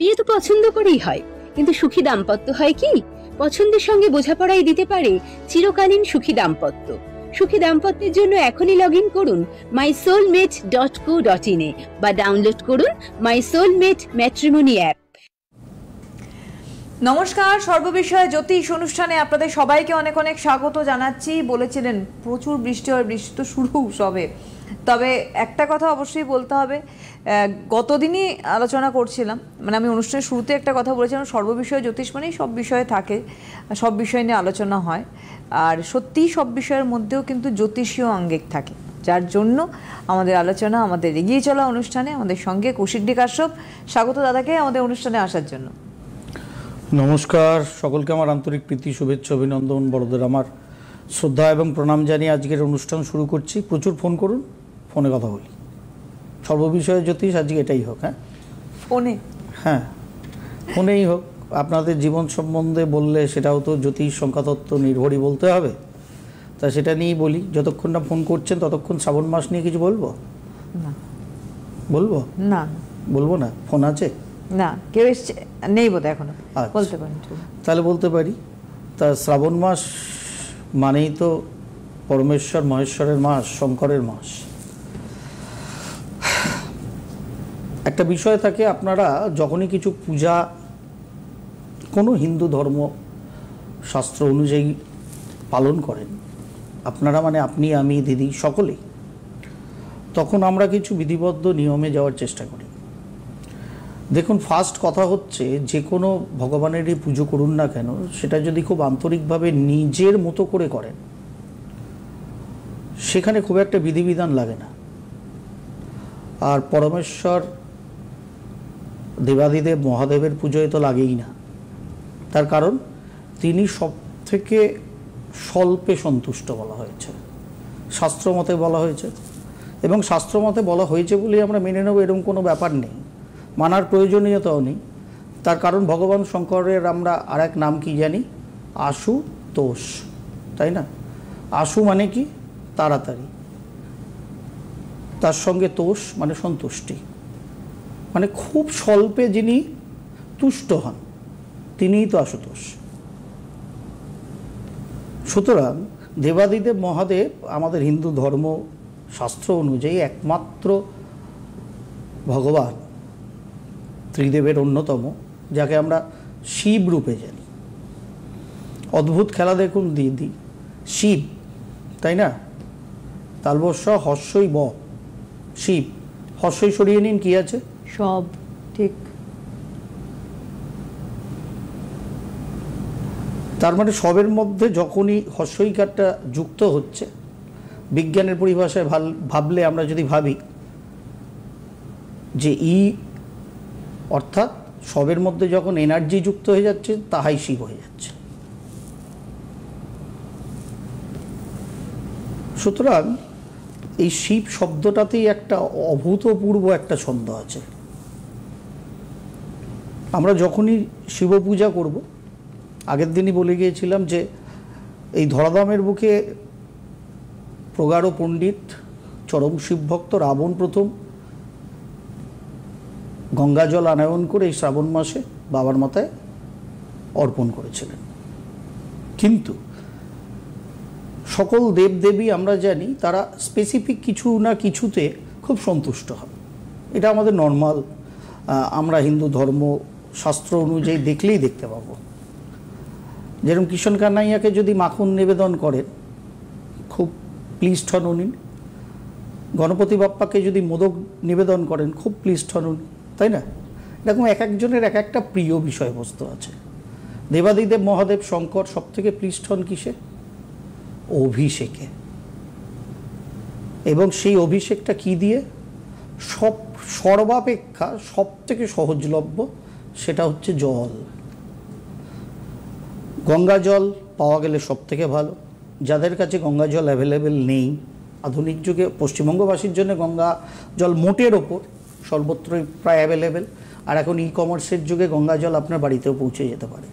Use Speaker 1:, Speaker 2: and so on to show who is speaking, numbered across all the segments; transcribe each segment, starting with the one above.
Speaker 1: বিয়ে তো পছন্দ করেই হয়, কিন্তু সুখী দাম্পত্য হয় কি? পছন্দের সঙ্গে বোঝাপড়াই দিতে পারে চিরকালীন সুখী দাম্পত্য। সুখী দাম্পত্যের জন্য এখনই লগ ইন করুন mysoulmate.co.in এ বা ডাউনলোড করুন মাই সোলমেট ম্যাট্রিমনি অ্যাপ।
Speaker 2: নমস্কার, সর্ববিষয়ে জ্যোতিষ অনুষ্ঠানে আপনাদের সবাইকে অনেক অনেক স্বাগত জানাচ্ছি। বলেছিলেন প্রচুর বৃষ্টি হয়, বৃষ্টি তো শুরু সবে। তবে একটা কথা অবশ্যই বলতে হবে, গতদিনই আলোচনা করছিলাম, মানে আমি অনুষ্ঠানের শুরুতে একটা কথা বলেছিলাম, সর্ববিষয়ে জ্যোতিষ মানেই সব বিষয়ে থাকে, সব বিষয় নিয়ে আলোচনা হয়, আর সত্যিই সব বিষয়ের মধ্যেও কিন্তু জ্যোতিষীয় আঙ্গিক থাকে, যার জন্য আমাদের আলোচনা, আমাদের এগিয়ে চলা অনুষ্ঠানে আমাদের সঙ্গে কৌশিক ডি কাশ্যপ। স্বাগত দাদাকে আমাদের অনুষ্ঠানে আসার জন্য।
Speaker 3: নমস্কার সকলকে, আমার আন্তরিক প্রীতি, শুভেচ্ছা, অভিনন্দন, বড়দের আমার শ্রদ্ধা এবং প্রণাম জানিয়ে আজকের অনুষ্ঠান শুরু করছি। প্রচুর ফোন করুন, ফোনে কথা বলি, সর্ববিষয়ে জ্যোতিষ আজকে এটাই হোক। হ্যাঁ, ফোনেই হোক। আপনাদের জীবন সম্বন্ধে বললে সেটাও তো জ্যোতিষ, সংখ্যাতত্ত্ব নির্ভরই বলতে হবে, তা সেটা নিয়েই বলি। যতক্ষণ না ফোন করছেন ততক্ষণ শ্রাবণ মাস নিয়ে কিছু বলবো না? বলবো না, বলবো না। ফোন আছে
Speaker 2: না, কেউ এসছে নেই বোধহয় এখনো। বলতে পারি?
Speaker 3: তাহলে বলতে পারি। তা শ্রাবণ মাস মানেই তো পরমেশ্বর মহেশ্বরের মাস, শঙ্করের মাস। একটা বিষয় থাকে, আপনারা যখনই কিছু পূজা কোনো হিন্দু ধর্ম শাস্ত্র অনুযায়ী পালন করেন আপনারা, মানে আপনি, আমি, দিদি, সকলেই, তখন আমরা কিছু বিধিবদ্ধ নিয়মে যাওয়ার চেষ্টা করি। দেখুন, ফার্স্ট কথা হচ্ছে, যে কোনো ভগবানেরই পুজো করুন না কেন, সেটা যদি খুব আন্তরিকভাবে নিজের মতো করে করেন, সেখানে খুব একটা বিধিবিধান লাগে না। আর পরমেশ্বর দেবাদিদেব মহাদেবের পুজোয় তো লাগেই না। তার কারণ তিনি সব থেকে স্বল্পে সন্তুষ্ট বলা হয়েছে, শাস্ত্রমতে বলা হয়েছে, এবং শাস্ত্রমতে বলা হয়েছে বলেই আমরা মেনে নেব, এরকম কোনো ব্যাপার নেই, মানার প্রয়োজনীয়তাও নেই। তার কারণ ভগবান শঙ্করের আমরা আর এক নাম কি জানি? আশুতোষ, তাই না? আশু মানে কি? তাড়াতাড়ি, তার সঙ্গে তোষ মানে সন্তুষ্টি, মানে খুব স্বল্পে যিনি তুষ্ট হন তিনিই তো আশুতোষ। সুতরাং দেবাদিদেব মহাদেব আমাদের হিন্দু ধর্ম শাস্ত্র অনুযায়ী একমাত্র ভগবান, ত্রিদেবের অন্যতম, যাকে আমরা শিব রূপে জানি। অদ্ভুত খেলা দেখুন দিদি, শিব, তাই না? তালবস্য হর্ষই ব, শিব। হর্ষই সরিয়ে নিন, কি আছে?
Speaker 2: সব ঠিক।
Speaker 3: তার মানে সবের মধ্যে যখনই হর্ষইকারটা যুক্ত হচ্ছে, বিজ্ঞানের পরিভাষায় ভাবলে আমরা যদি ভাবি যে অর্থাৎ সবের মধ্যে যখন এনার্জি যুক্ত হয়ে যাচ্ছে, তাহাই শিব হয়ে যাচ্ছে। সুতরাং এই শিব শব্দটাতেই একটা অভূতপূর্ব একটা ছন্দ আছে। আমরা যখনই শিব পূজা করব, আগের দিনই বলে গিয়েছিলাম যে এই ধরাধামের বুকে প্রগাঢ় পণ্ডিত, চরম শিবভক্ত রাবণ প্রথম গঙ্গা জল আনয়ন করে এই শ্রাবণ মাসে বাবার মাথায় অর্পণ করেছিলেন। কিন্তু সকল দেবদেবী আমরা জানি তারা স্পেসিফিক কিছু না কিছুতে খুব সন্তুষ্ট হন। এটা আমাদের নর্মাল, আমরা হিন্দু ধর্ম শাস্ত্র অনুযায়ী দেখলেই দেখতে পাবো। যেরকম কিষণ কানাইয়াকে যদি মাখন নিবেদন করেন, খুব প্লিজড হন উনি। গণপতি বাপ্পাকে যদি মোদক নিবেদন করেন, খুব প্লিজড হন উনি, তাই না? এরকম এক একজনের এক একটা প্রিয় বিষয়বস্তু আছে। দেবাদিদেব মহাদেব শঙ্কর সব থেকে প্লিজড হন কিসে? অভিষেকে। এবং সেই অভিষেকটা কি দিয়ে? সর্বাপেক্ষা সব থেকে সহজলভ্য, সেটা হচ্ছে জল। গঙ্গা জল পাওয়া গেলে সব থেকে ভালো। যাদের কাছে গঙ্গা জল অ্যাভেলেবেল নেই, আধুনিক যুগে পশ্চিমবঙ্গবাসীর জন্য গঙ্গা জল মোটের ওপর সর্বত্রই প্রায় অ্যাভেলেবেল। আর এখন কমার্সের যুগে গঙ্গা জল আপনার বাড়িতেও পৌঁছে যেতে পারে।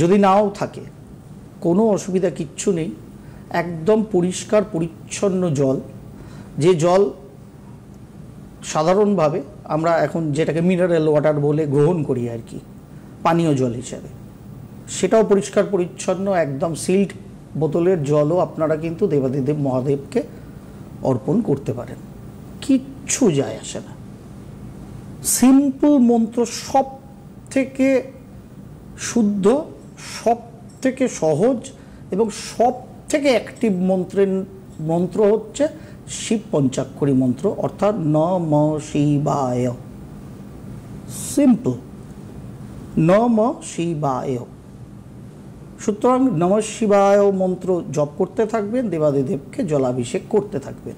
Speaker 3: যদি নাও থাকে, কোনো অসুবিধা কিচ্ছু নেই, একদম পরিষ্কার পরিচ্ছন্ন জল, যে জল সাধারণভাবে আমরা এখন যেটাকে মিনারেল ওয়াটার বলে গ্রহণ করি আর কি, পানীয় জল হিসাবে, সেটাও পরিষ্কার পরিচ্ছন্ন একদম সিল্ড বোতলের জলও আপনারা কিন্তু দেবাদিদেব মহাদেবকে অর্পণ করতে পারেন, কিচ্ছু যায় আসে না। সিম্পল মন্ত্র, সব থেকে শুদ্ধ, সব থেকে সহজ এবং সব থেকে অ্যাক্টিভ মন্ত্র হচ্ছে শিব পঞ্চাক্ষরী মন্ত্র, অর্থাৎ নম শিবায়। সিম্পল, নম শিবায়। সুতরাং নম শিবায় মন্ত্র জপ করতে থাকবেন, দেবাদিদেবকে জলাভিষেক করতে থাকবেন।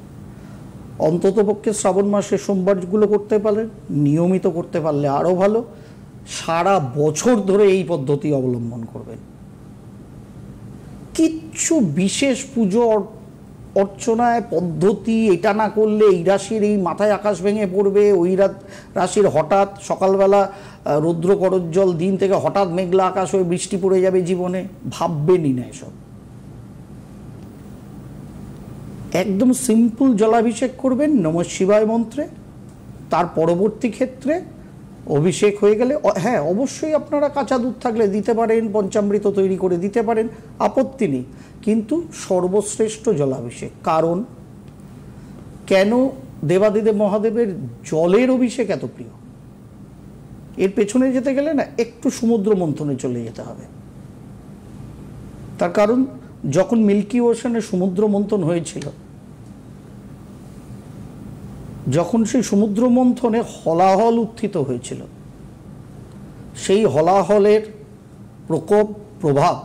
Speaker 3: অন্ততপক্ষে শ্রাবণ মাসের সোমবারগুলো করতে পারেন, নিয়মিত করতে পারলে আরও ভালো। সারা বছর ধরে এই পদ্ধতি অবলম্বন করবেন। কিচ্ছু বিশেষ পুজো অর্চনায় পদ্ধতি, এটা না করলে এই রাশির এই মাথায় আকাশ ভেঙে পড়বে, ওই রাশির হঠাৎ সকালবেলা রৌদ্র করজ্জ্বল দিন থেকে হঠাৎ মেঘলা আকাশ হয়ে বৃষ্টি পড়ে যাবে জীবনে, ভাববেনই না এসব। একদম সিম্পল জলাভিষেক করবেন নমঃ শিবায় মন্ত্রে। তার পরবর্তী ক্ষেত্রে অভিষেক হয়ে গেলে, হ্যাঁ অবশ্যই আপনারা কাঁচা দুধ থাকলে দিতে পারেন, পঞ্চামৃত তৈরি করে দিতে পারেন, আপত্তি নেই, কিন্তু সর্বশ্রেষ্ঠ জলাভিষেক। কারণ কেন দেবাদিদেব মহাদেবের জলের অভিষেক এত প্রিয়, এর পেছনে যেতে গেলে না একটু সমুদ্র মন্থনে চলে যেতে হবে। তার কারণ যখন মিল্কি ওশানে সমুদ্র মন্থন হয়েছিল, যখন সেই সমুদ্র মন্থনে হলাহল উত্থিত হয়েছিল, সেই হলাহলের প্রকোপ প্রভাব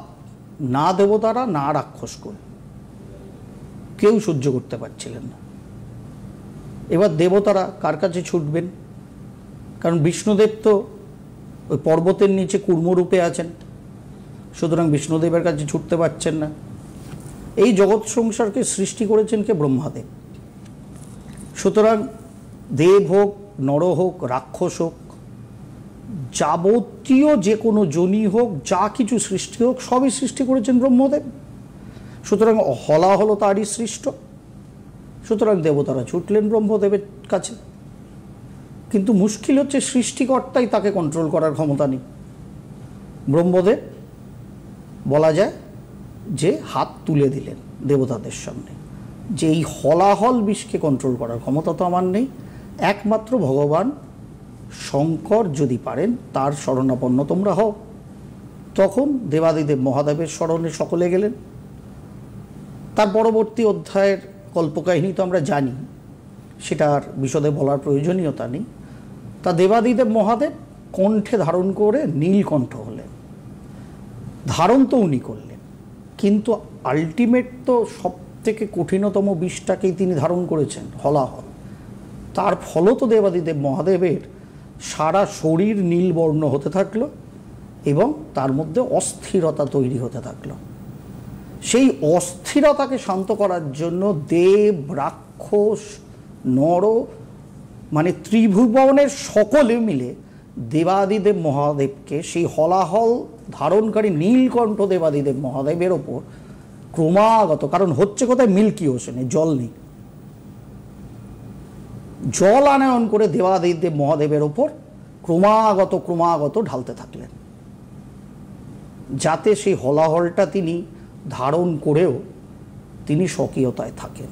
Speaker 3: না দেবতারা না রাক্ষসকুল কেউ সহ্য করতে পারছিলেন না। এবার দেবতারা কার কাছে ছুটবেন? কারণ বিষ্ণুদেব তো ওই পর্বতের নিচে কুর্মরূপে আছেন, সুতরাং বিষ্ণুদেবের কাছে ছুটতে পারছেন না। এই জগৎ সংসারকে সৃষ্টি করেছেন কে? ব্রহ্মাদেব। সুতরাং দেব হোক, নর হোক, রাক্ষস হোক, যাবতীয় যে কোনো জনি হোক, যা কিছু সৃষ্টি হোক, সবই সৃষ্টি করেছেন ব্রহ্মদেব। সুতরাং হলা হলো তারই সৃষ্ট। সুতরাং দেবতারা ছুটলেন ব্রহ্মদেবের কাছে। কিন্তু মুশকিল হচ্ছে সৃষ্টিকর্তাই তাকে কন্ট্রোল করার ক্ষমতা নেই। ব্রহ্মদেব বলা যায় যে হাত তুলে দিলেন দেবতাদের সামনে, যে এই হলাহল বিষকে কন্ট্রোল করার ক্ষমতা তো আমার নেই, একমাত্র ভগবান শঙ্কর যদি পারেন তার শরণাপন্ন তোমরা হও। তখন দেবাদিদেব মহাদেবের শরণে সকলে গেলেন। তার পরবর্তী অধ্যায়ের কল্পকাহিনী তো আমরা জানি, সেটার বিশদে বলার প্রয়োজনীয়তা নেই। তা দেবাদিদেব মহাদেব কণ্ঠে ধারণ করে নীলকণ্ঠ হলেন। ধারণ তো উনি করলেন, কিন্তু আলটিমেট তো সব থেকে কঠিনতম বিষটাকেই তিনি ধারণ করেছেন, হলাহল। তার ফলত দেবাদিদেব মহাদেবের সারা শরীর নীলবর্ণ হতে থাকলো এবং তার মধ্যে অস্থিরতা তৈরি হতে থাকলো। সেই অস্থিরতাকে শান্ত করার জন্য দেব, রাক্ষস, নর, মানে ত্রিভুবনের সকলে মিলে দেবাদিদেব মহাদেবকে, সেই হলাহল ধারণকারী নীলকণ্ঠ দেবাদিদেব মহাদেবের ওপর ক্রমাগত, কারণ হচ্ছে কোথায়? মিল্কি ওশানে জল নেই, জল আনয়ন করে দেবাদিদেব মহাদেবের ওপর ক্রমাগত ঢালতে থাকলেন, যাতে সেই হলাহলটা তিনি ধারণ করেও তিনি স্বকীয়তায় থাকেন।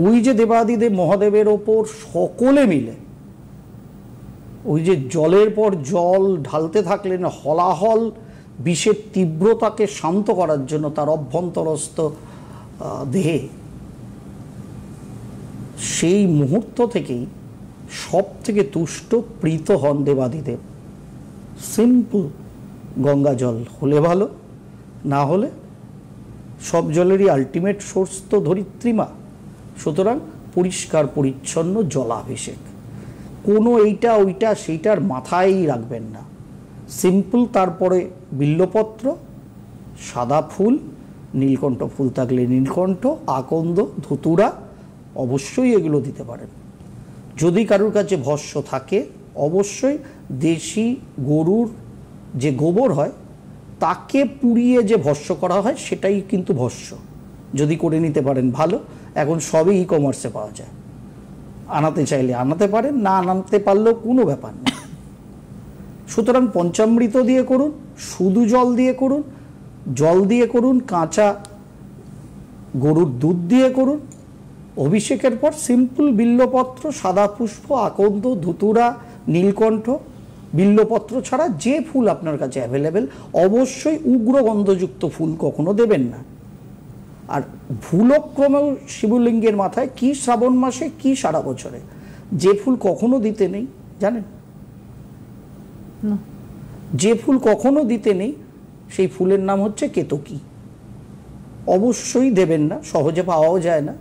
Speaker 3: ওই যে দেবাদিদেব মহাদেবের ওপর সকলে মিলে ওই যে জলের পর জল ঢালতে থাকলেন, হলাহল বিষের তীব্রতাকে শান্ত করার জন্য তার অভ্যন্তরস্থ দেহে, সেই মুহূর্ত থেকেই সব থেকে তুষ্ট প্রীত হন দেবাদিদেব। সিম্পল গঙ্গা জল হলে ভালো, না হলে সব জলেরই আলটিমেট সোর্স তো ধরিত্রীমা। সুতরাং পরিষ্কার পরিচ্ছন্ন জলাভিষেক, কোনো এইটা ওইটা সেইটার মাথায় রাখবেন না। সিম্পল, তারপরে বিল্লপত্র, সাদা ফুল, নীলকণ্ঠ ফুল থাকলে নীলকণ্ঠ, আকন্দ, ধুতুরা, অবশ্যই এগুলো দিতে পারেন। যদি কারোর কাছে ভস্য থাকে, অবশ্যই দেশি গরুর যে গোবর হয় তাকে পুড়িয়ে যে ভস্য করা হয় সেটাই কিন্তু ভস্য, যদি করে নিতে পারেন ভালো। এখন সবই ই কমার্সে পাওয়া যায়, আনাতে চাইলে আনাতে পারেন, না আনাতে পারলেও কোনো ব্যাপার নেই। সুতরাং পঞ্চামৃত দিয়ে করুন, শুধু জল দিয়ে করুন, জল দিয়ে করুন, কাঁচা গরুর দুধ দিয়ে করুন। অভিষেকের পর সিম্পল বিল্লপত্র, সাদা পুষ্প, আকন্দ, ধুতুরা, নীলকণ্ঠ, বিল্লপত্র ছাড়া যে ফুল আপনার কাছে অ্যাভেলেবেল, অবশ্যই উগ্র গন্ধযুক্ত ফুল কখনো দেবেন না। আর ভুলক্রমেও শিবলিঙ্গের মাথায় কি শ্রাবণ মাসে কি সারা বছরে যে ফুল কখনো দিতে নেই জানেন? যে ফুল কখনো দিতে নেই সেই ফুলের নাম হচ্ছে কেতকী। অবশ্যই দেবেন না, সহজে পাওয়াও যায় না,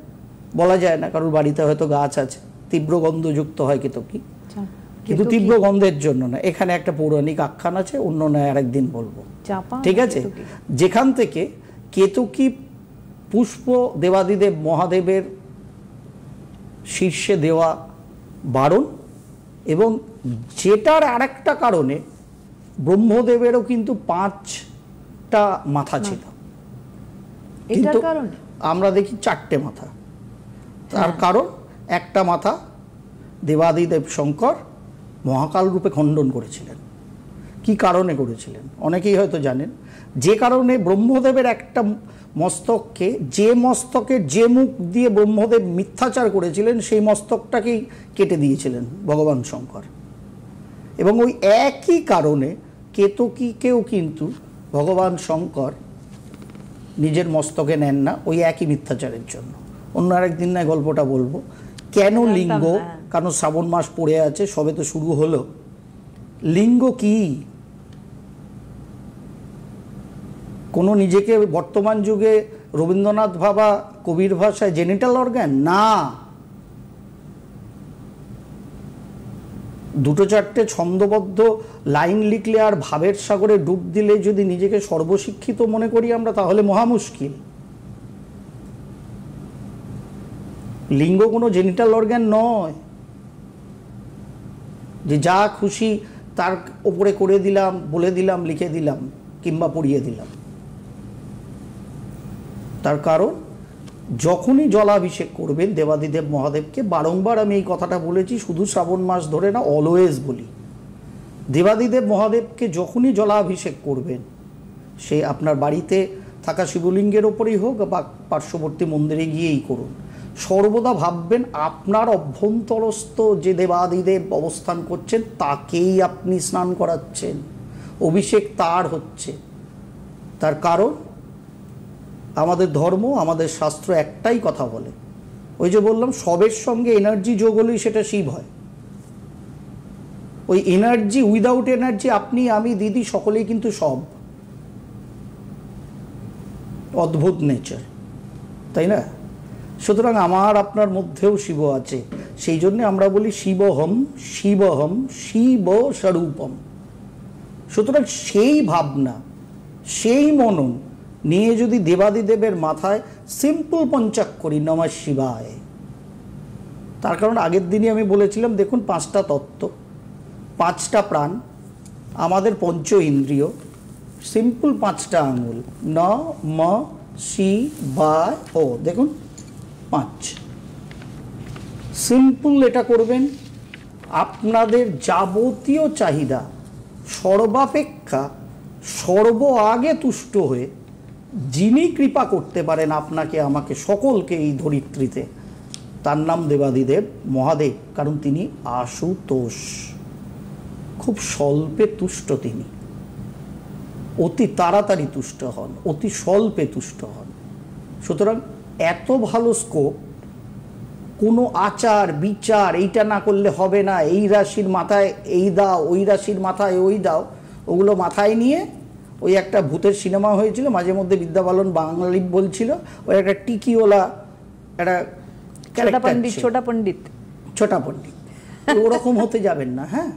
Speaker 3: বলা যায় না কারোর বাড়িতে হয়তো গাছ আছে, তীব্র গন্ধযুক্ত হয় কেতকী, কিন্তু তীব্র গন্ধের জন্য না। এখানে একটা পৌরাণিক আখ্যান আছে, অন্য নয় আরেকদিন বলবো, ঠিক আছে? যেখান থেকে কেতকী পুষ্প দেবাদিদেব মহাদেবের শীর্ষে দেওয়া বারণ, এবং যেটার আরেকটা কারণে ব্রহ্মদেবেরও কিন্তু 5টা মাথা ছিল, কিন্তু আমরা দেখি 4টে মাথা। তার কারণ একটা মাথা দেবাদিদেব শঙ্কর মহাকাল রূপে খণ্ডন করেছিলেন। কি কারণে করেছিলেন অনেকেই হয়তো জানেন। যে কারণে ব্রহ্মদেবের একটা মস্তককে, যে মস্তকের যে মুখ দিয়ে ব্রহ্মদেব মিথ্যাচার করেছিলেন সেই মস্তকটাকেই কেটে দিয়েছিলেন ভগবান শঙ্কর। এবং ওই একই কারণে কেতকীকেও কিন্তু ভগবান শঙ্কর নিজের মস্তকে নেন না, ওই একই মিথ্যাচারের জন্য। অন্য আরেকদিন না গল্পটা বলবো কেন লিঙ্গ, কারণ শ্রাবণ মাস পড়ে আছে, সবে তো শুরু হলো। লিঙ্গ কি? কোনো নিজেকে বর্তমান যুগে রবীন্দ্রনাথ ভাবা কবির ভাষায় জেনিটাল অর্গান না। 2-4টে ছন্দবদ্ধ লাইন লিখলে আর ভাবের সাগরে ডুব দিলে যদি নিজেকে সর্বশিক্ষিত মনে করি আমরা, তাহলে মহা মুশকিল। লিঙ্গ কোনো জেনিটাল অর্গান নয় যে যা খুশি তার ওপরে করে দিলাম, বলে দিলাম, লিখে দিলাম কিংবা পড়িয়ে দিলাম। তার কারণ যখনই জলাভিষেক করবেন দেবাদিদেব মহাদেবকে, বারংবার আমি এই কথাটা বলেছি, শুধু শ্রাবণ মাস ধরে না, অলওয়েজ বলি, দেবাদিদেব মহাদেবকে যখনই জলাভিষেক করবেন, সে আপনার বাড়িতে থাকা শিবলিঙ্গের ওপরেই হোক বা পার্শ্ববর্তী মন্দিরে গিয়েই করুন, সর্বদা ভাববেন আপনার অভ্যন্তরস্থ যে দেবাদিদেব অবস্থান করছেন তাকেই আপনি স্নান করাচ্ছেন, অভিষেক তার হচ্ছে। তার কারণ আমাদের ধর্ম, আমাদের শাস্ত্র একটাই কথা বলে, ওই যে বললাম সবের সঙ্গে এনার্জি যোগ হলেই সেটা শিব হয়। ওই এনার্জি, উইদাউট এনার্জি আপনি, আমি, দিদি সকলেই কিন্তু সব। অদ্ভুত নেচার, তাই না? সুতরাং আমার আপনার মধ্যেও শিব আছে, সেই জন্য আমরা বলি শিবহম শিবহম শিব স্বরূপম। সুতরাং সেই ভাবনা, সেই মনন নিয়ে যদি দেবাদিদেবের মাথায় সিম্পল পঞ্চাক্ষরী নমঃ শিবায়, তার কারণ আগের দিনই আমি বলেছিলাম, দেখুন 5টা তত্ত্ব, 5টা প্রাণ, আমাদের পঞ্চ ইন্দ্রিয়, সিম্পল 5টা আঙুল, ন ম শিবায় ও, দেখুন 5 সিম্পল। এটা করবেন, আপনাদের যাবতীয় চাহিদা সর্বাপেক্ষা সর্ব আগে তুষ্ট হয়ে যিনি কৃপা করতে পারেন আপনাকে, আমাকে, সকলকে এই ধরিত্রীতে, তার নাম দেবাদিদেব মহাদেব। কারণ তিনি আশুতোষ, খুব স্বল্পে তুষ্ট, তিনি অতি তাড়াতাড়ি তুষ্ট হন, অতি স্বল্পে তুষ্ট হন। সুতরাং এত ভালো স্কোপ, কোনো আচার বিচার এইটা না করলে হবে না, এই রাশির মাথায় এই দাও, ওই রাশির মাথায় ওই দাও, ওগুলো মাথায় নিয়ে ওই একটা ভূতের সিনেমা হয়েছিল মাঝে মধ্যে, বিদ্যাবালন বাঙালি বলছিল, ওই একটা টিকিওয়ালা একটা ছোটা পণ্ডিত, ওরকম হতে যাবেন না। হ্যাঁ,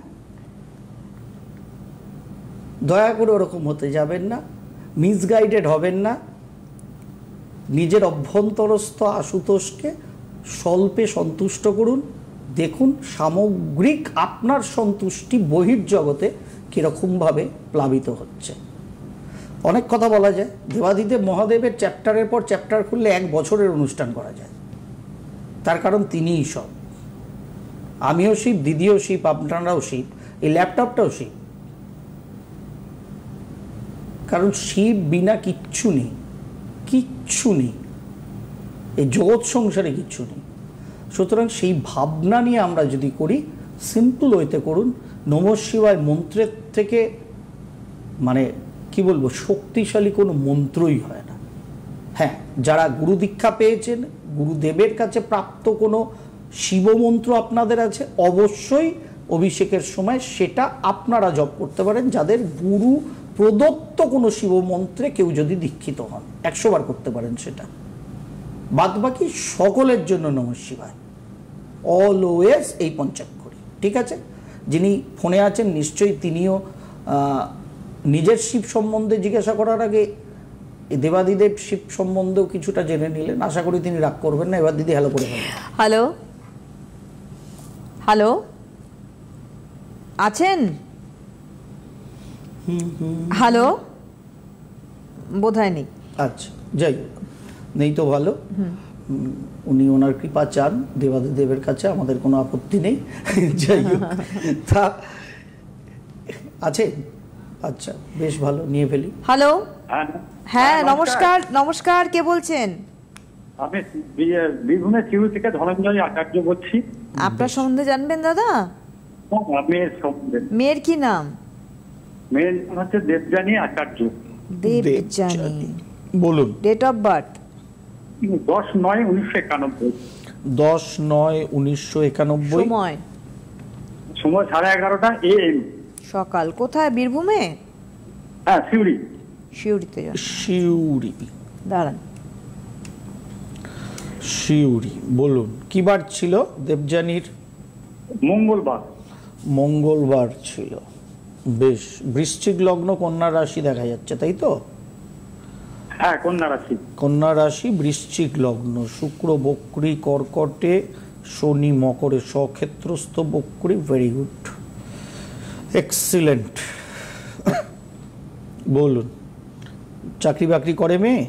Speaker 3: দয়া করে ওরকম হতে যাবেন না, মিসগাইডেড হবেন না। নিজের অভ্যন্তরস্থ আশুতোষকে স্বল্পে সন্তুষ্ট করুন, দেখুন সামগ্রিক আপনার সন্তুষ্টি বহির্জগতে কীরকমভাবে প্লাবিত হচ্ছে। অনেক কথা বলা যায়, দেবাদিদেব মহাদেবের চ্যাপ্টারের পর চ্যাপ্টার খুললে 1 বছরের অনুষ্ঠান করা যায়। তার কারণ তিনিই সব, আমিও শিব, দিদিও শিব, আপনারাও শিব, এই ল্যাপটপটাও শিব। কারণ শিব বিনা কিচ্ছু নেই, কিচ্ছু নেই, এই জগৎ সংসারে কিচ্ছু নেই। সুতরাং সেই ভাবনা নিয়ে আমরা যদি করি, সিম্পল ওয়েতে করুন। নমঃ শিবায় মন্ত্রের থেকে মানে কি বলবো, শক্তিশালী কোনো মন্ত্রই হয় না। হ্যাঁ, যারা গুরু দীক্ষা পেয়েছেন, গুরুদেবের কাছে প্রাপ্ত কোনো শিবমন্ত্র আপনাদের আছে, অবশ্যই অভিষেকের সময় সেটা আপনারা জপ করতে পারেন। যাদের গুরু প্রদত্ত কোনো শিবমন্ত্রে কেউ যদি দীক্ষিত হন, 100 বার করতে পারেন সেটা। বাদবাকি সকলের জন্য নমঃ শিবায়, অলওয়েজ এই পঞ্চাক্ষরী। ঠিক আছে, যিনি ফোনে আছেন নিশ্চয়ই তিনিও নিজের শিব সম্বন্ধে জিজ্ঞাসা করার আগে দেবাদিদেব শিব সম্বন্ধেও কিছুটা জেনে নিলেন। আশা করি তিনি রাগ করবেন না। এবার দিদি হ্যালো করে বলুন।
Speaker 2: হ্যালো, হ্যালো, আছেন? হ্যালো, বোধহয় নেই।
Speaker 3: আচ্ছা, যাই হোক, নেই তো ভালো। উনি ওনার কৃপা চান দেবাদিদেবের কাছে, আমাদের কোনো আপত্তি নেই। যাই হোক, তা আছে। আচ্ছা, বেশ ভালো, নিয়ে ফেলি।
Speaker 2: হ্যালো,
Speaker 4: হ্যাঁ
Speaker 2: হ্যাঁ, নমস্কার। নমস্কার, কে বলছেন?
Speaker 4: আমি বীরভূমের চিরু থেকে ধনঞ্জয় আচার্য বলছি।
Speaker 2: আপনার সম্বন্ধে জানবেন দাদা?
Speaker 4: মেয়ের সম্বন্ধে।
Speaker 2: মেয়ের কি নাম?
Speaker 4: মেয়ের নাম হচ্ছে দেবযানী আচার্য।
Speaker 2: দেবযানী,
Speaker 3: বলুন।
Speaker 2: Date of birth?
Speaker 4: 10/9/1991।
Speaker 3: 10/9/1991।
Speaker 2: সময়?
Speaker 4: সময় 11:30 AM।
Speaker 2: সকাল। কোথায়? বীরভূমে?
Speaker 4: হ্যাঁ, সিউড়ি।
Speaker 2: শিউরিতে যান।
Speaker 3: শিউরি,
Speaker 2: দাঁড়ান।
Speaker 3: শিউরি, বলুন কি বার ছিল দেবযানীর?
Speaker 4: মঙ্গলবার।
Speaker 3: মঙ্গলবার ছিল। বেশ, বৃশ্চিক লগ্ন, কন্যা রাশি দেখা যাচ্ছে, তাই তো?
Speaker 4: হ্যাঁ, কন্যা রাশি।
Speaker 3: কন্যা রাশি, বৃশ্চিক লগ্ন, শুক্র বক্রী কর্কটে, শনি মকরে, স্বক্ষেত্রস্থ বক্রী। Very good, excellent. বলুন, চাকরি বাকরি করে মেয়ে?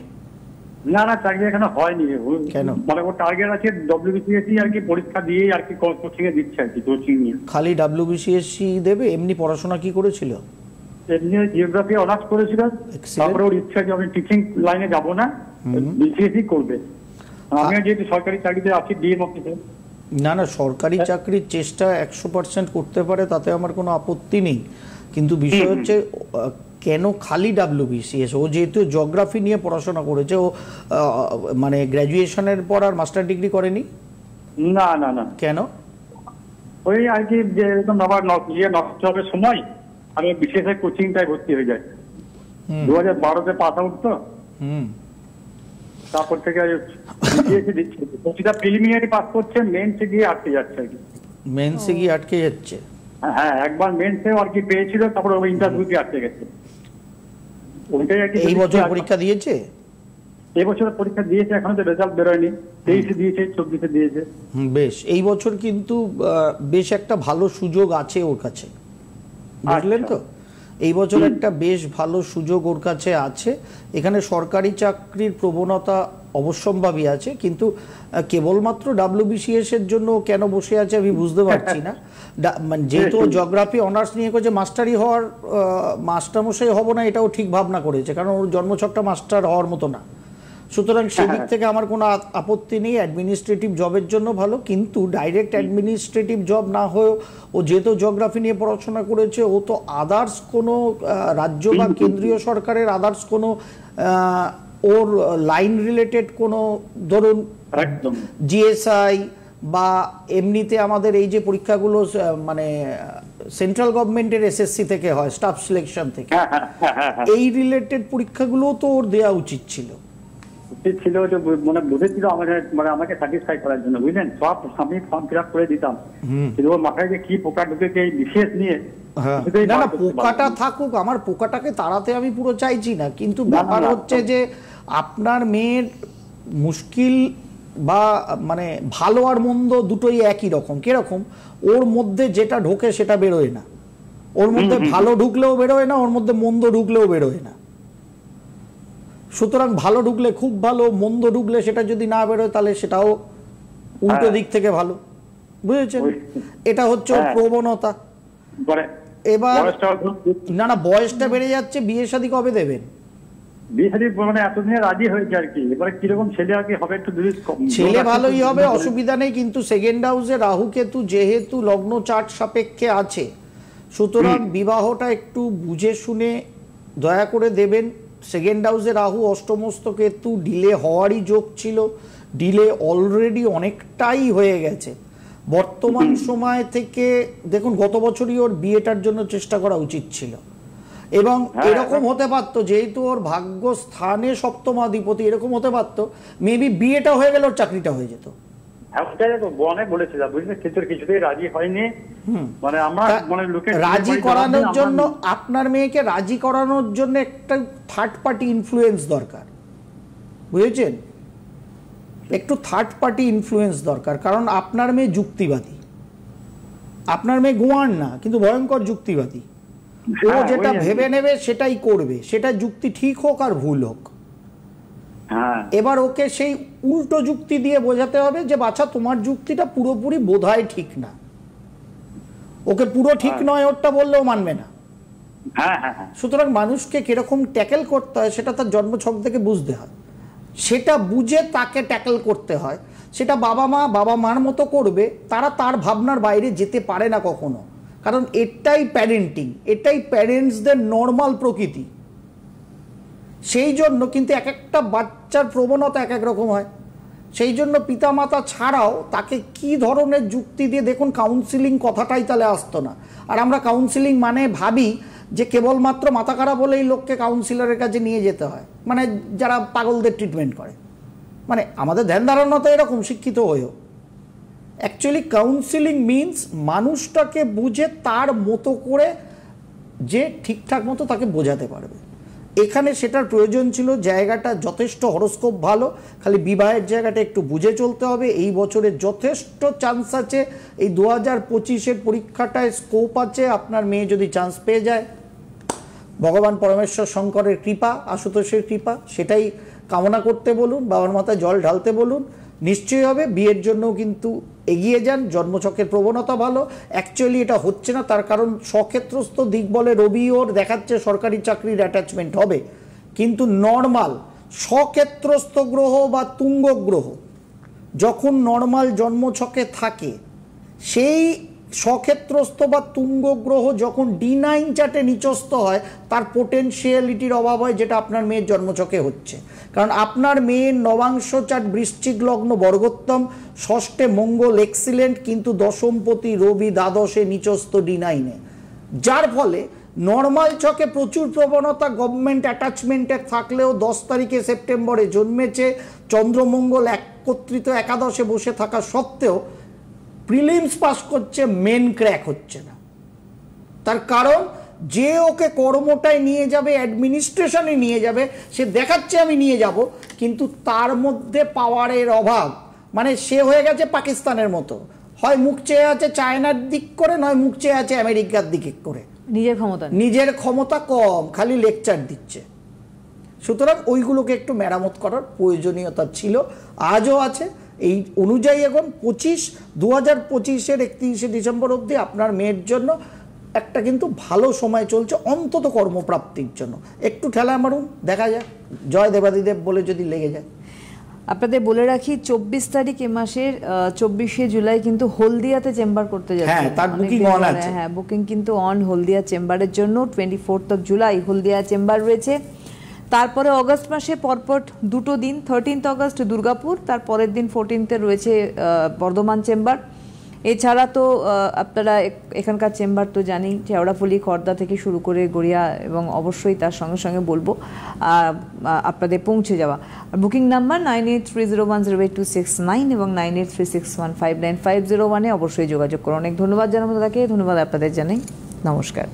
Speaker 4: না না, চাকরি এখানে হয়নি।
Speaker 3: কেন?
Speaker 4: মানে ওর টার্গেট আছে WBCSC আর কি, পরীক্ষা দিয়ে আর কি কোচিং এ দিচ্ছে আর কি, কোচিং নিয়ে।
Speaker 3: খালি WBCSC দেবে? এমনি পড়াশোনা কি করেছিল?
Speaker 4: এমনি জিওগ্রাফি অনার্স করেছিল। তারপরে ওর ইচ্ছা যে আমি টিচিং লাইনে যাব না, BCSC করবে। আমিও যেহেতু সরকারি চাকরিতে আছি ডিএম অফিসে।
Speaker 3: না না, সরকারি চাকরির চেষ্টা 100% করতে পারে, তাতে আমার কোনো আপত্তি নেই। কিন্তু বিষয় হচ্ছে কেন খালি WBCS? ও যেহেতু জিওগ্রাফি নিয়ে পড়াশোনা করেছে, ও মানে গ্র্যাজুয়েশনের পর আর মাস্টার ডিগ্রি করেনি?
Speaker 4: না না না।
Speaker 3: কেন?
Speaker 4: ওই আর কি, যে এরকম আবার নষ্ট হবে সময়, আমি বিশেষ কোচিংটায় ভর্তি হয়ে যাই। 2012-তে পাস আউট তো। তারপর থেকে দিচ্ছি। প্রতিটা প্রিলিমিনারি পাস করছে, মেন্সে গিয়ে আটকে যাচ্ছে আর কি।
Speaker 3: মেন্সে গিয়ে আটকে যাচ্ছে?
Speaker 4: হ্যাঁ, একবার মেন্সে আর কি পেয়েছিল, তারপর ওই ইন্টারভিউতে আটকে গেছে। ওইটাই আর কি।
Speaker 3: এই বছর পরীক্ষা দিয়েছে?
Speaker 4: এবছর পরীক্ষা দিয়েছে, এখনো তো রেজাল্ট বেরোয়নি। 23-এ দিয়েছে, 24-এ দিয়েছে।
Speaker 3: বেশ, এই বছর কিন্তু বেশ একটা ভালো সুযোগ আছে ওর কাছে, বুঝলেন তো? এই বছর একটা বেশ ভালো সুযোগ ওর কাছে আছে। এখানে সরকারি চাকরির প্রবণতা অবশ্যম্ভাবী আছে, কিন্তু কেবলমাত্র WBCS এর জন্য কেন বসে আছে আমি বুঝতে পারছি না। যেহেতু জিওগ্রাফি অনার্স নিয়ে করেছে, মাস্টারি হওয়ার, মাস্টারমশাই হব না এটাও ঠিক ভাবনা করেছে, কারণ ওর জন্মছকটা মাস্টার হওয়ার মতো না। সুতরাং সেদিক থেকে আমার কোনো আপত্তি নেই। অ্যাডমিনিস্ট্রেটিভ জবের জন্য ভালো, কিন্তু ডাইরেক্ট অ্যাডমিনিস্ট্রেটিভ জব না হয়েও ও যেহেতু জিওগ্রাফি নিয়ে পড়াশোনা করেছে, ও তো আদার্স কোনো রাজ্য বা কেন্দ্রীয় সরকারের আদার্স কোনো ওর লাইন রিলেটেড কোনো, ধরুন GSI বা এমনিতে আমাদের এই যে পরীক্ষাগুলো মানে সেন্ট্রাল গভর্নমেন্টের SSC থেকে হয়, স্টাফ সিলেকশন থেকে, এই রিলেটেড পরীক্ষাগুলো তো ওর দেওয়া উচিত ছিল।
Speaker 4: ছিল যে মানে বুঝেছিল আমাকে স্যাটিসফাই করার জন্য, বুঝলেন? সব আমি ফর্ম ফিল আপ করে দিতাম, কিন্তু ওর মাথায় যে কি পোকা ঢুকেছে এই বিশেষ নিয়ে।
Speaker 3: না না, পোকাটা থাকুক, আমার পোকাটাকে তাড়াতে আমি পুরো চাইছি না, কিন্তু ব্যাপার হচ্ছে যে আপনার মেয়ের মুশকিল বা মানে ভালো আর মন্দ দুটোই একই রকম। কিরকম? ওর মধ্যে যেটা ঢোকে সেটা বেরোয় না, ওর মধ্যে ভালো ঢুকলেও বেরোয় না, ওর মধ্যে মন্দ ঢুকলেও বেরোয় না। সুতরাং ভালো ঢুকলে খুব ভালো, মন্দ ঢুকলে সেটা যদি না বেরোয় তাহলে সেটাও উল্টো দিক থেকে ভালো, বুঝেছেন? এটা হচ্ছে ওর প্রবণতা। এবার না বয়সটা বেড়ে যাচ্ছে, বিয়ে শাদী কবে দেবেন?
Speaker 4: বিয়ে শাদী মানে এতদিনে রাজি হয়েছে আর কি, এবারে কিরকম ছেলে আর কি হবে একটু
Speaker 3: ছেলে ভালোই হবে, অসুবিধা নেই, কিন্তু সেকেন্ড হাউসে রাহু কেতু যেহেতু লগ্ন চার্ট সাপেক্ষে আছে, সুতরাং বিবাহটা একটু বুঝে শুনে দয়া করে দেবেন। সেকেন্ড হাউসে রাহু, অষ্টমস্ত কেতু, ডিলে হওয়ারই যোগ ছিল, ডিলে অলরেডি অনেকটাই হয়ে গেছে। বর্তমান সময় থেকে দেখুন, গত বছরই ওর বিয়েটার জন্য চেষ্টা করা উচিত ছিল, এবং এরকম হতে পারতো যেহেতু ওর ভাগ্য স্থানে সপ্তমাধিপতি, এরকম হতে পারতো মেবি বিয়েটা হয়ে গেলে ওর চাকরিটা হয়ে যেত।
Speaker 4: কিছুতেই রাজি হয়নি, মানে আমরা
Speaker 3: রাজি করানোর জন্য, আপনার মেয়েকে রাজি করানোর জন্য একটা থার্ড পার্টি ইনফ্লুয়েন্স দরকার, বুঝেছেন? একটু থার্ড পার্টি ইনফ্লুয়েন্স দরকার, কারণ আপনার মেয়ে যুক্তিবাদী, আপনার মেয়ে গোয়ান না কিন্তু ভয়ঙ্কর যুক্তিবাদী। ও যেটা ভেবে নেবে সেটাই করবে, সেটা যুক্তি ঠিক হোক আর ভুল হোক। এবার ওকে সেই উল্টো যুক্তি দিয়ে বোঝাতে হবে যে বাচ্চা তোমার যুক্তিটা পুরোপুরি বোধহয় ঠিক না। ওকে পুরো ঠিক নয় ওরটা বললেও মানবে না। সুতরাং মানুষকে কিরকম ট্যাকেল করতে হয় সেটা তার জন্মছক থেকে বুঝতে হয়, সেটা বুঝে তাকে ট্যাকেল করতে হয়। সেটা বাবা মার মতো করবে, তারা তার ভাবনার বাইরে যেতে পারে না কখনো, কারণ এটাই প্যারেন্টিং, এটাই প্যারেন্টসদের নর্মাল প্রকৃতি। সেই জন্য কিন্তু এক একটা বাচ্চার প্রবণতা এক এক রকম হয়, সেই জন্য পিতামাতা ছাড়াও তাকে কি ধরনের যুক্তি দিয়ে, দেখুন কাউন্সিলিং কথাটাই তাহলে আসতো না। আর আমরা কাউন্সিলিং মানে ভাবি যে কেবলমাত্র মাথা খারাপ হলেই লোককে কাউন্সিলরের কাছে নিয়ে যেতে হয়, মানে যারা পাগলদের ট্রিটমেন্ট করে, মানে আমাদের ধ্যান ধারণা তো এরকম, শিক্ষিত হয়েও। অ্যাকচুয়ালি কাউন্সিলিং মিনস মানুষটাকে বুঝে তার মতো করে যে ঠিকঠাক মতো তাকে বোঝাতে পারবে। এখানে সেটার প্রয়োজন ছিল, জায়গাটা যথেষ্ট হরোস্কোপ ভালো, খালি বিবাহের জায়গাটা একটু বুঝে চলতে হবে। এই বছরের যথেষ্ট চান্স আছে, এই 2025-এর পরীক্ষাটায় স্কোপ আছে। আপনার মেয়ে যদি চান্স পেয়ে যায়, ভগবান পরমেশ্বর শঙ্করের কৃপা, আশুতোষের কৃপা, সেটাই কামনা করতে বলুন, বাবার মাথায় জল ঢালতে বলুন, নিশ্চয়ই হবে। বিয়ের জন্যও কিন্তু এগিয়ে যান, জন্মছকের প্রবণতা ভালো। অ্যাকচুয়ালি এটা হচ্ছে না, তার কারণ স্বক্ষেত্রস্থ দিক বলে রবি ওর দেখাচ্ছে সরকারি চাকরির অ্যাটাচমেন্ট হবে, কিন্তু নর্মাল স্বক্ষেত্রস্থ গ্রহ বা তুঙ্গ গ্রহ যখন নর্মাল জন্মছকে থাকে, সেই স্বক্ষেত্রস্থ বা তুঙ্গ গ্রহ যখন D9 চার্টে নিচস্থ হয়, তার পোটেনশিয়ালিটির অভাব হয়, যেটা আপনার মেয়ের জন্মছকে হচ্ছে। কারণ আপনার মেয়ের নবাংশ চার্ট বৃশ্চিক লগ্ন বর্গোত্তম, ষষ্ঠে মঙ্গল এক্সিলেন্ট, কিন্তু দশমপতি রবি দ্বাদশে নিচস্থ D9-এ, যার ফলে নর্মাল ছকে প্রচুর প্রবণতা গভর্নমেন্ট অ্যাটাচমেন্টের থাকলেও 10 তারিখে সেপ্টেম্বরে জন্মেছে, চন্দ্রমঙ্গল একত্রিত একাদশে বসে থাকা সত্ত্বেও প্রিলিমস পাস করছে, মেন ক্র্যাক হচ্ছে না। তার কারণ যে ওকে কর্মটায় নিয়ে যাবে, অ্যাডমিনিস্ট্রেশনে নিয়ে যাবে, সে দেখাচ্ছে আমি নিয়ে যাব, কিন্তু তার মধ্যে পাওয়ারের অভাব। মানে সে হয়ে গেছে পাকিস্তানের মতো, হয় মুখ চেয়ে আছে চায়নার দিক করে, নয় মুখ চেয়ে আছে আমেরিকার দিকে করে, নিজের ক্ষমতা কম, খালি লেকচার দিচ্ছে। সুতরাং ওইগুলোকে একটু মেরামত করার প্রয়োজনীয়তা ছিল, আজও আছে। এই অনুযায়ী এখন 2025-এর 31শে ডিসেম্বর অবধি আপনার মেয়ের জন্য একটা কিন্তু ভালো সময় চলছে, অন্তত কর্মপ্রাপ্তির জন্য। একটু ঠেলা মারুন, দেখা যাক, জয় দেবাদিদেব বলে যদি লেগে যায়।
Speaker 2: আপনাদের বলে রাখি 24 তারিখ এ মাসের 24শে জুলাই কিন্তু হলদিয়াতে চেম্বার করতে যাচ্ছে।
Speaker 3: হ্যাঁ, তার বুকিং অন আছে।
Speaker 2: হ্যাঁ, বুকিং কিন্তু অন হলদিয়া চেম্বারের জন্য। 24 জুলাই হলদিয়া চেম্বার রয়েছে। তারপরে অগস্ট মাসে পরপর দুটো দিন, 13 অগস্ট দুর্গাপুর, তারপরের দিন 14-এ রয়েছে বর্ধমান চেম্বার। এছাড়া তো আপনারা এখানকার চেম্বার তো জানি, শেওড়াফুলি, খড়দা থেকে শুরু করে গড়িয়া, এবং অবশ্যই তার সঙ্গে সঙ্গে বলবো আপনাদের পৌঁছে যাওয়া। বুকিং নাম্বার 9830108269 এবং 9836159501-এ অবশ্যই যোগাযোগ করুন। অনেক ধন্যবাদ জানাবো তাকে, ধন্যবাদ আপনাদের জানাই, নমস্কার।